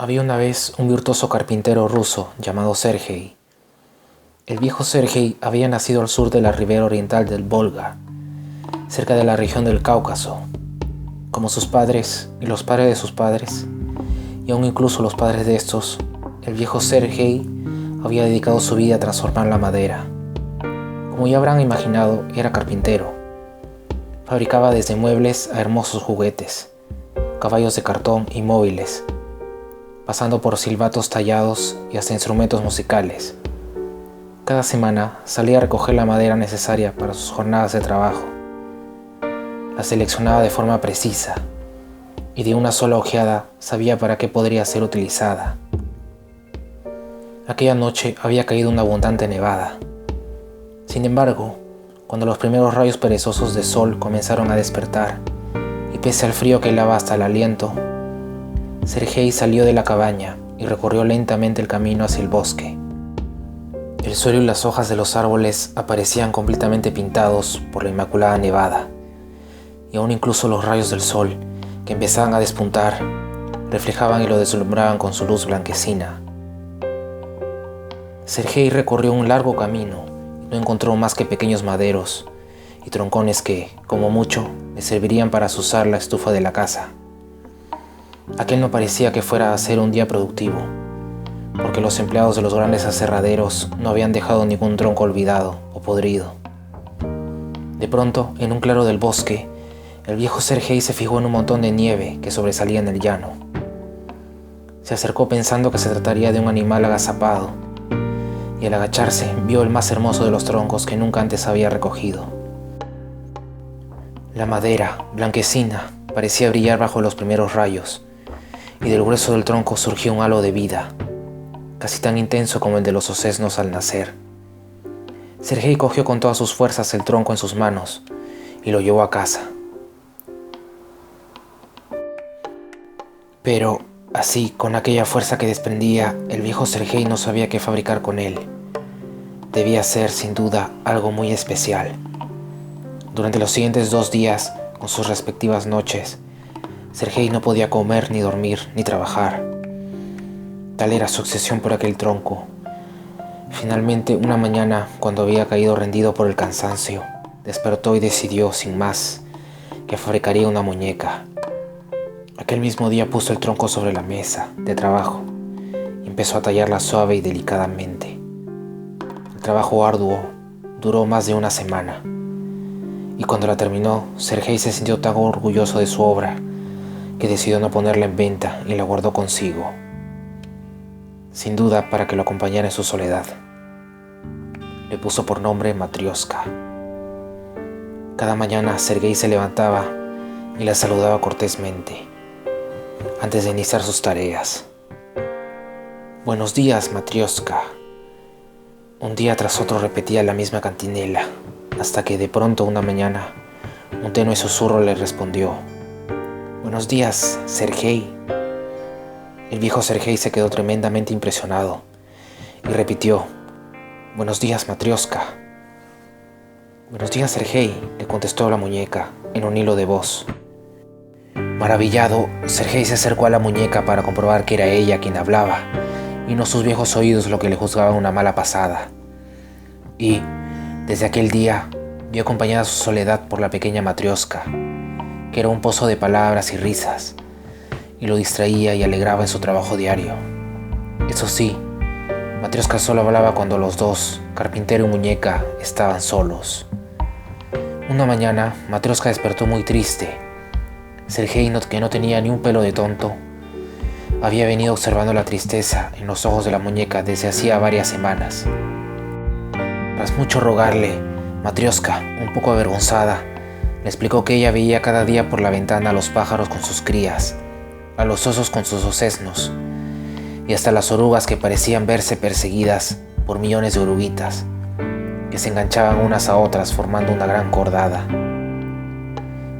Había una vez un virtuoso carpintero ruso llamado Sergei. El viejo Sergei había nacido al sur de la ribera oriental del Volga, cerca de la región del Cáucaso. Como sus padres y los padres de sus padres, y aún incluso los padres de estos, el viejo Sergei había dedicado su vida a transformar la madera. Como ya habrán imaginado, era carpintero. Fabricaba desde muebles a hermosos juguetes, caballos de cartón y móviles, pasando por silbatos tallados y hasta instrumentos musicales. Cada semana salía a recoger la madera necesaria para sus jornadas de trabajo. La seleccionaba de forma precisa y de una sola ojeada sabía para qué podría ser utilizada. Aquella noche había caído una abundante nevada. Sin embargo, cuando los primeros rayos perezosos de sol comenzaron a despertar, y pese al frío que helaba hasta el aliento, Sergei salió de la cabaña y recorrió lentamente el camino hacia el bosque. El suelo y las hojas de los árboles aparecían completamente pintados por la inmaculada nevada, y aún incluso los rayos del sol, que empezaban a despuntar, reflejaban y lo deslumbraban con su luz blanquecina. Sergei recorrió un largo camino y no encontró más que pequeños maderos y troncones que, como mucho, le servirían para azuzar la estufa de la casa. Aquel no parecía que fuera a ser un día productivo, porque los empleados de los grandes aserraderos no habían dejado ningún tronco olvidado o podrido. De pronto, en un claro del bosque, el viejo Sergei se fijó en un montón de nieve que sobresalía en el llano. Se acercó pensando que se trataría de un animal agazapado, y al agacharse vio el más hermoso de los troncos que nunca antes había recogido. La madera, blanquecina, parecía brillar bajo los primeros rayos, y del grueso del tronco surgió un halo de vida, casi tan intenso como el de los osesnos al nacer. Sergei cogió con todas sus fuerzas el tronco en sus manos y lo llevó a casa. Pero, así, con aquella fuerza que desprendía, el viejo Sergei no sabía qué fabricar con él. Debía ser, sin duda, algo muy especial. Durante los siguientes 2 días, con sus respectivas noches, Sergei no podía comer, ni dormir, ni trabajar. Tal era su obsesión por aquel tronco. Finalmente, una mañana, cuando había caído rendido por el cansancio, despertó y decidió, sin más, que fabricaría una muñeca. Aquel mismo día puso el tronco sobre la mesa de trabajo y empezó a tallarla suave y delicadamente. El trabajo arduo duró más de una semana, y cuando la terminó, Sergei se sintió tan orgulloso de su obra que decidió no ponerla en venta y la guardó consigo, sin duda para que lo acompañara en su soledad. Le puso por nombre Matrioska. Cada mañana Sergei se levantaba y la saludaba cortésmente antes de iniciar sus tareas. «Buenos días, Matrioska». Un día tras otro repetía la misma cantinela, hasta que de pronto una mañana un tenue susurro le respondió: «Buenos días, Sergei». El viejo Sergei se quedó tremendamente impresionado y repitió: «Buenos días, Matrioska». «Buenos días, Sergei», le contestó la muñeca en un hilo de voz. Maravillado, Sergei se acercó a la muñeca para comprobar que era ella quien hablaba y no sus viejos oídos lo que le juzgaban una mala pasada. Y, desde aquel día, vio acompañada su soledad por la pequeña Matrioska, que era un pozo de palabras y risas, y lo distraía y alegraba en su trabajo diario. Eso sí, Matrioska solo hablaba cuando los dos, carpintero y muñeca, estaban solos. Una mañana, Matrioska despertó muy triste. Sergei, que no tenía ni un pelo de tonto, había venido observando la tristeza en los ojos de la muñeca desde hacía varias semanas. Tras mucho rogarle, Matrioska, un poco avergonzada, le explicó que ella veía cada día por la ventana a los pájaros con sus crías, a los osos con sus osesnos, y hasta las orugas que parecían verse perseguidas por millones de oruguitas, que se enganchaban unas a otras formando una gran cordada.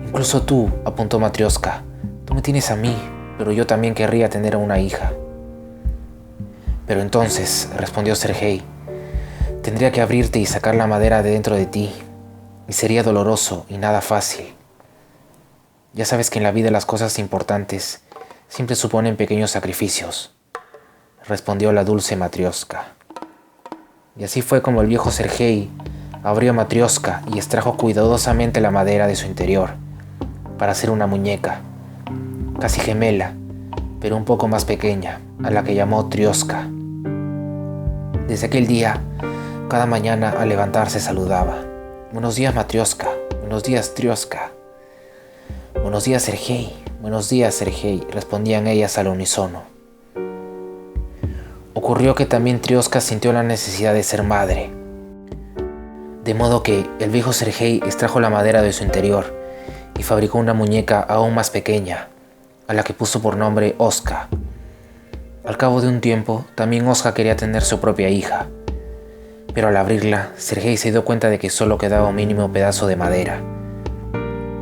«Incluso tú», apuntó Matrioska, «tú me tienes a mí, pero yo también querría tener una hija». «Pero entonces», respondió Sergei, «tendría que abrirte y sacar la madera de dentro de ti, y sería doloroso y nada fácil. Ya sabes que en la vida las cosas importantes siempre suponen pequeños sacrificios, respondió la dulce Matrioska. Y así fue como el viejo Sergei abrió a Matrioska y extrajo cuidadosamente la madera de su interior para hacer una muñeca, casi gemela, pero un poco más pequeña, a la que llamó Trioska. Desde aquel día, cada mañana al levantarse saludaba: «Buenos días, Matrioska. Buenos días, Trioska». «Buenos días, Sergei. Buenos días, Sergei», respondían ellas al unísono. Ocurrió que también Trioska sintió la necesidad de ser madre, de modo que el viejo Sergei extrajo la madera de su interior y fabricó una muñeca aún más pequeña, a la que puso por nombre Oska. Al cabo de un tiempo, también Oska quería tener su propia hija, pero al abrirla, Sergei se dio cuenta de que solo quedaba un mínimo pedazo de madera,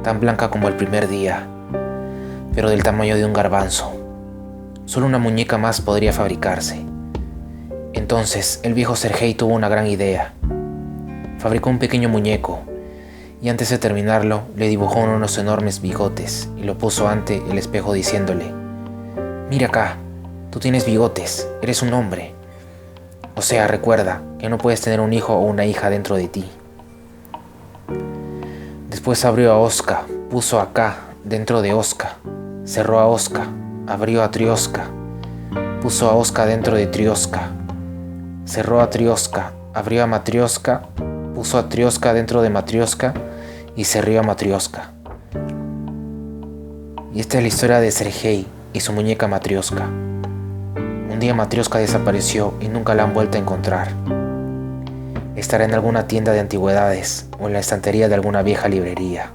tan blanca como el primer día, pero del tamaño de un garbanzo. Solo una muñeca más podría fabricarse. Entonces, el viejo Sergei tuvo una gran idea. Fabricó un pequeño muñeco, y antes de terminarlo, le dibujó unos enormes bigotes y lo puso ante el espejo diciéndole: «Mira acá, tú tienes bigotes, eres un hombre. O sea, recuerda que no puedes tener un hijo o una hija dentro de ti». Después abrió a Oska, puso acá dentro de Oska, cerró a Oska, abrió a Trioska, puso a Oska dentro de Trioska, cerró a Trioska, abrió a Matrioska, puso a Trioska dentro de Matrioska y cerró a Matrioska. Y esta es la historia de Sergei y su muñeca Matrioska. Un día Matrioska desapareció y nunca la han vuelto a encontrar. Estará en alguna tienda de antigüedades o en la estantería de alguna vieja librería.